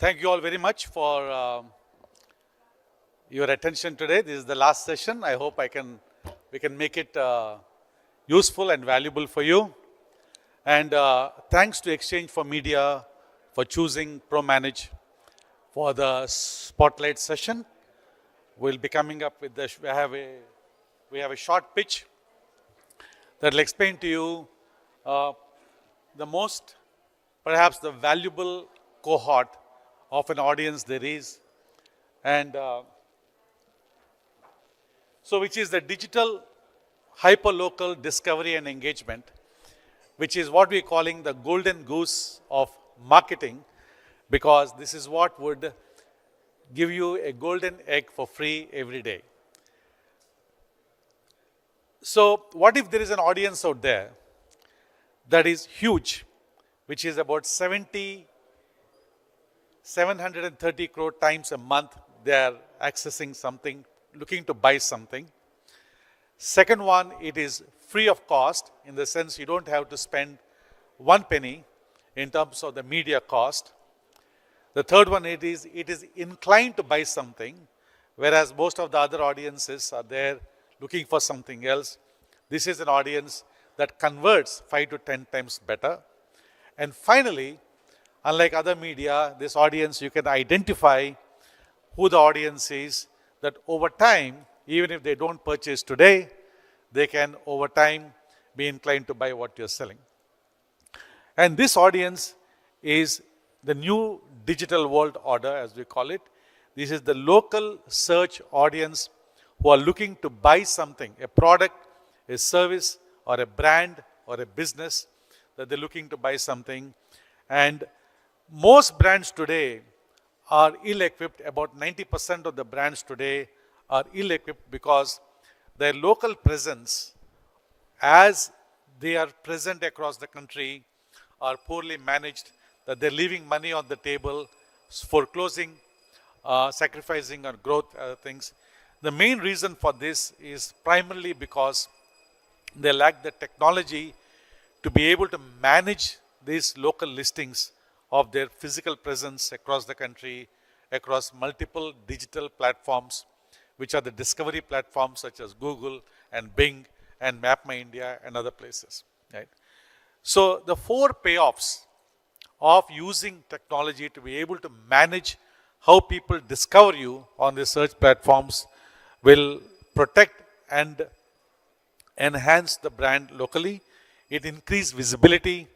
Thank you all very much for your attention today. This is the last session. I hope we can make it useful and valuable for you. And thanks to Exchange for Media for choosing ProManage for the spotlight session. We'll be coming up with we have a short pitch that will explain to you perhaps the valuable cohort of an audience there is, and which is the digital hyperlocal discovery and engagement, which is what we're calling the golden goose of marketing, because this is what would give you a golden egg for free every day. So what if there is an audience out there that is huge, which is about 730 crore times a month they are accessing something, looking to buy something. Second one, it is free of cost in the sense you don't have to spend one penny in terms of the media cost. The third one, it is inclined to buy something, whereas most of the other audiences are there looking for something else. This is an audience that converts 5 to 10 times better. And finally, unlike other media, this audience, you can identify who the audience is, that over time, even if they don't purchase today, they can over time be inclined to buy what you're selling. And this audience is the new digital world order, as we call it. This is the local search audience who are looking to buy something, a product, a service, or a brand, or a business, that they're looking to buy something. And most brands today are ill-equipped. About 90% of the brands today are ill-equipped because their local presence, as they are present across the country, are poorly managed, that they're leaving money on the table, foreclosing, sacrificing on growth, other things. The main reason for this is primarily because they lack the technology to be able to manage these local listings of their physical presence across the country, across multiple digital platforms, which are the discovery platforms such as Google and Bing and MapMyIndia and other places. Right? So the four payoffs of using technology to be able to manage how people discover you on the search platforms will protect and enhance the brand locally. It increases visibility,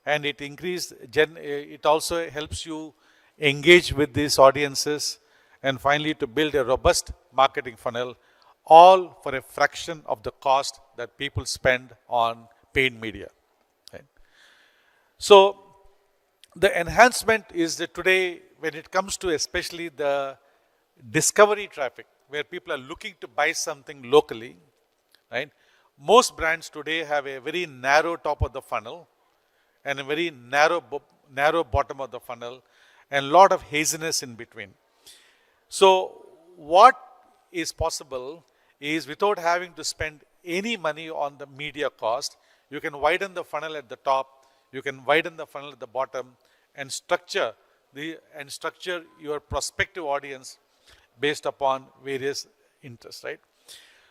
and it also helps you engage with these audiences, and finally to build a robust marketing funnel, all for a fraction of the cost that people spend on paid media. Right? So the enhancement is that today, when it comes to especially the discovery traffic, where people are looking to buy something locally, right? Most brands today have a very narrow top of the funnel and a very narrow bottom of the funnel, and a lot of haziness in between. So what is possible is, without having to spend any money on the media cost, you can widen the funnel at the top, you can widen the funnel at the bottom, and structure your prospective audience based upon various interests, right?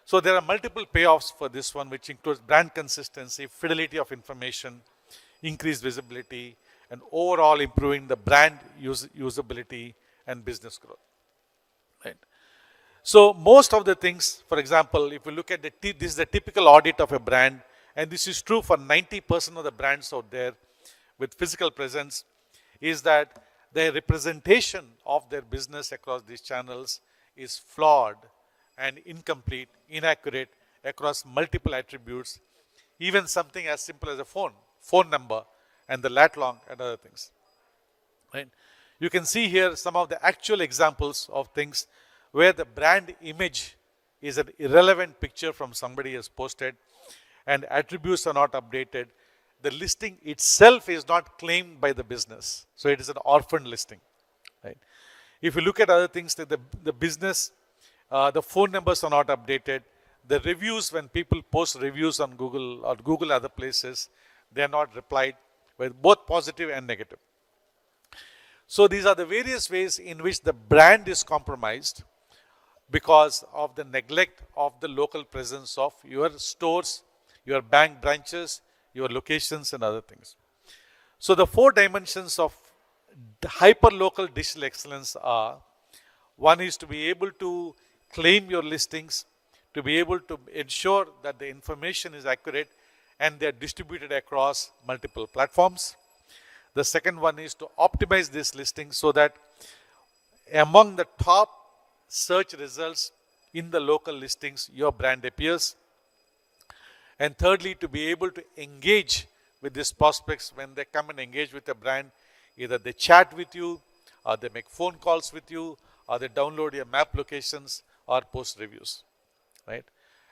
So there are multiple payoffs for this one, which includes brand consistency, fidelity of information, increased visibility, and overall improving the brand usability and business growth. Right? So most of the things, for example, if you look at this is the typical audit of a brand, and this is true for 90% of the brands out there with physical presence, is that their representation of their business across these channels is flawed and incomplete, inaccurate across multiple attributes, even something as simple as a phone number, and the lat long and other things. Right? You can see here some of the actual examples of things where the brand image is an irrelevant picture from somebody has posted, and attributes are not updated. The listing itself is not claimed by the business, so it is an orphan listing. Right? If you look at other things, that the business, the phone numbers are not updated. The reviews, when people post reviews on Google or Google other places, they are not replied, with both positive and negative. So these are the various ways in which the brand is compromised because of the neglect of the local presence of your stores, your bank branches, your locations and other things. So the 4 dimensions of the hyperlocal digital excellence are: one is to be able to claim your listings, to be able to ensure that the information is accurate and they are distributed across multiple platforms. The second one is to optimize this listing so that among the top search results in the local listings, your brand appears. And thirdly, to be able to engage with these prospects when they come and engage with a brand. Either they chat with you, or they make phone calls with you, or they download your map locations or post reviews, right?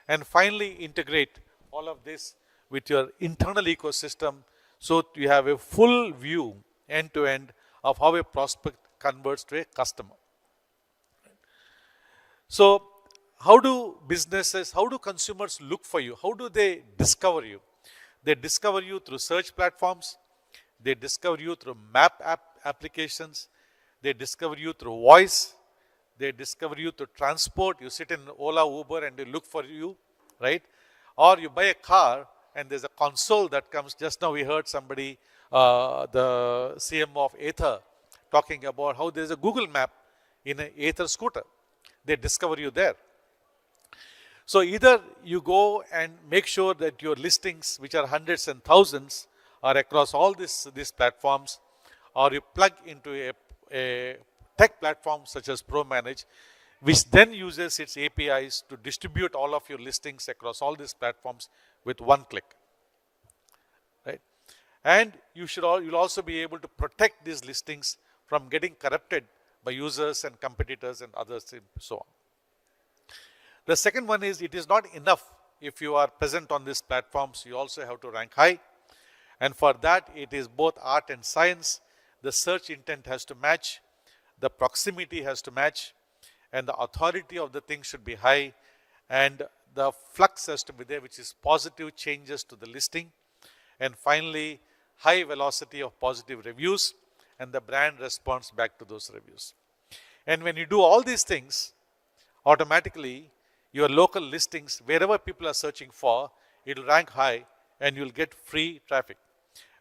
And finally, integrate all of this with your internal ecosystem so you have a full view end to end of how a prospect converts to a customer. So how do businesses, how do consumers look for you? How do they discover you? They discover you through search platforms. They discover you through map applications. They discover you through voice. They discover you through transport. You sit in Ola, Uber and they look for you, right? Or you buy a car and there's a console that comes. Just now we heard somebody, the CMO of Ather, talking about how there's a Google map in an Ather scooter. They discover you there. So either you go and make sure that your listings, which are hundreds and thousands, are across all these platforms, or you plug into a tech platform such as ProManage, which then uses its APIs to distribute all of your listings across all these platforms with one click, right? And you'll also be able to protect these listings from getting corrupted by users and competitors and others and so on. The second one is, it is not enough if you are present on these platforms, you also have to rank high. And for that, it is both art and science. The search intent has to match, the proximity has to match, and the authority of the thing should be high, and the flux has to be there, which is positive changes to the listing. And finally, high velocity of positive reviews, and the brand responds back to those reviews. And when you do all these things, automatically your local listings, wherever people are searching for, it will rank high and you'll get free traffic.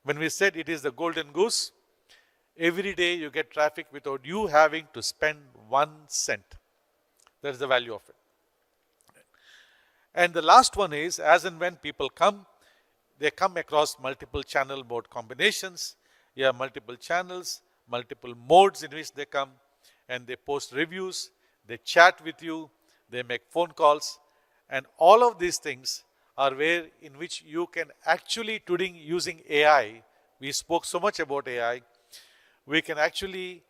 When we said it is the golden goose, every day you get traffic without you having to spend 1 cent. That is the value of it. And the last one is, as and when people come, they come across multiple channel mode combinations. You have multiple channels, multiple modes in which they come, and they post reviews, they chat with you, they make phone calls, and all of these things are where in which you can actually, today using AI, we spoke so much about AI, we can actually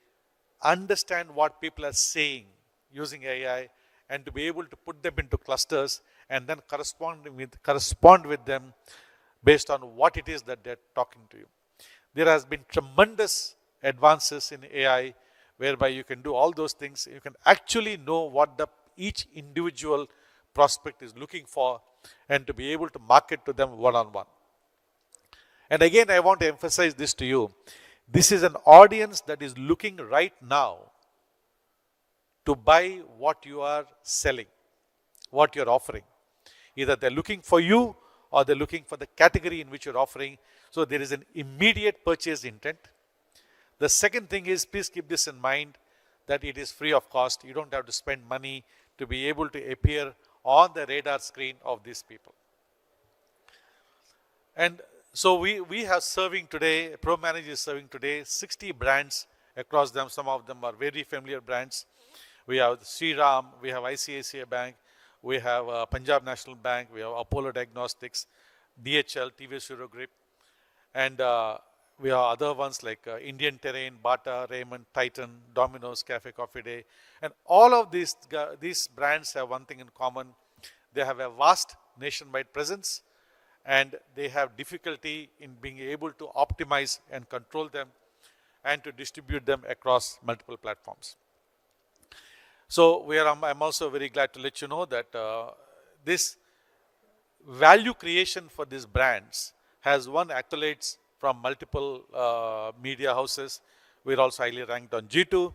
understand what people are saying using AI and to be able to put them into clusters and then correspond with them based on what it is that they're talking to you. There has been tremendous advances in AI whereby you can do all those things. You can actually know what each individual prospect is looking for and to be able to market to them one-on-one. And again, I want to emphasize this to you. This is an audience that is looking right now to buy what you are selling, what you're offering. Either they're looking for you or they're looking for the category in which you're offering. So there is an immediate purchase intent. The second thing is, please keep this in mind, that it is free of cost. You don't have to spend money to be able to appear on the radar screen of these people. And so we have serving today, ProManage is serving today 60 brands across them. Some of them are very familiar brands. We have Sriram, we have ICICI Bank, we have Punjab National Bank, we have Apollo Diagnostics, DHL, TVS Eurogrip, and we have other ones like Indian Terrain, Bata, Raymond, Titan, Domino's, Cafe Coffee Day. And all of these brands have one thing in common. They have a vast nationwide presence and they have difficulty in being able to optimize and control them and to distribute them across multiple platforms. So I'm also very glad to let you know that this value creation for these brands has won accolades from multiple media houses. We're also highly ranked on G2.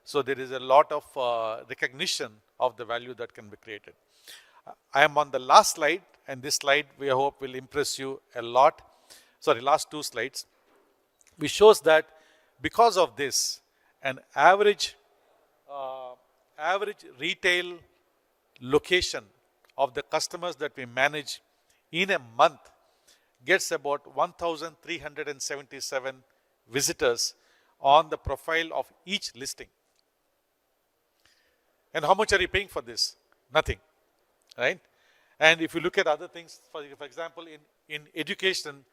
So there is a lot of recognition of the value that can be created. I am on the last slide, and this slide we hope will impress you a lot. Sorry, last two slides. Which shows that because of this, an average retail location of the customers that we manage in a month gets about 1,377 visitors on the profile of each listing. And how much are you paying for this? Nothing, right? And if you look at other things, for example, in education,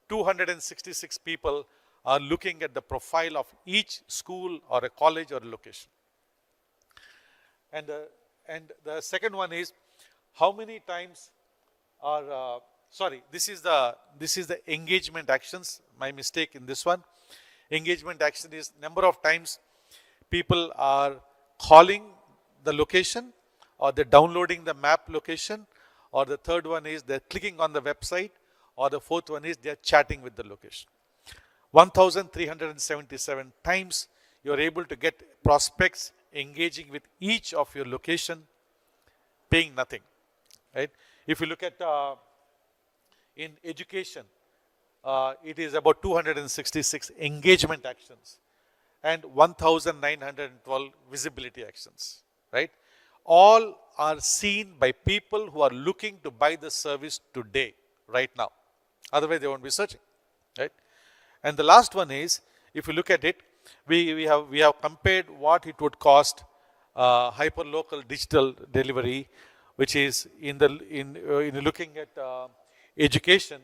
266 people are looking at the profile of each school or a college or a location. And the second one is how many times are, this is the engagement actions. My mistake in this one. Engagement action is number of times people are calling the location, or they're downloading the map location, or the third one is they're clicking on the website, or the fourth one is they're chatting with the location. 1,377 times you're able to get prospects engaging with each of your location, paying nothing, right? If you look at in education, it is about 266 engagement actions and 1,912 visibility actions, right? All are seen by people who are looking to buy the service today, right now. Otherwise, they won't be searching, right? And the last one is, if you look at it, we have compared what it would cost hyperlocal digital delivery, which is in looking at education,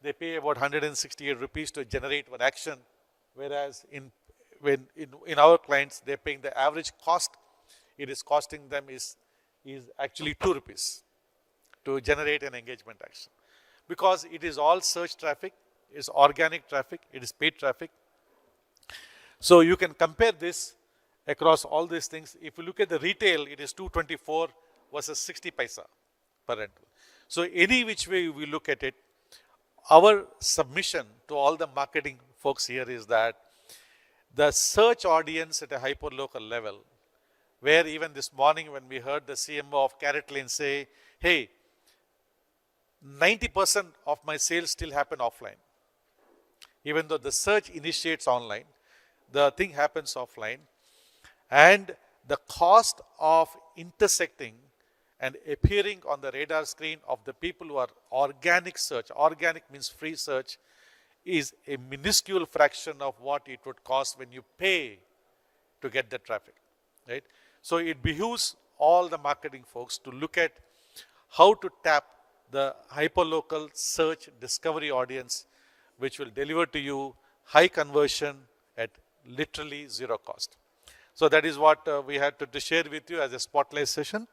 they pay about 168 rupees to generate one action, whereas in our clients, they're paying the average cost. It is costing them is actually 2 rupees to generate an engagement action, because it is all search traffic, it's organic traffic, it is paid traffic. So you can compare this across all these things. If you look at the retail, it is 224 versus 60 paisa per rental. So any which way we look at it, our submission to all the marketing folks here is that the search audience at a hyperlocal level, where even this morning when we heard the CMO of Carrot Lane say, hey, 90% of my sales still happen offline. Even though the search initiates online, the thing happens offline. And the cost of intersecting and appearing on the radar screen of the people who are organic search, organic means free search, is a minuscule fraction of what it would cost when you pay to get the traffic, right? So it behooves all the marketing folks to look at how to tap the hyperlocal search discovery audience, which will deliver to you high conversion at literally zero cost. So that is what we had to share with you as a spotlight session.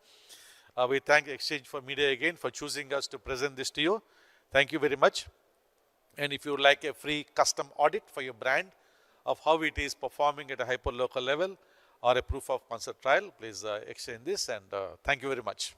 We thank Exchange for Media again for choosing us to present this to you. Thank you very much. And if you would like a free custom audit for your brand of how it is performing at a hyperlocal level, or a proof of concept trial, please exchange this, and thank you very much.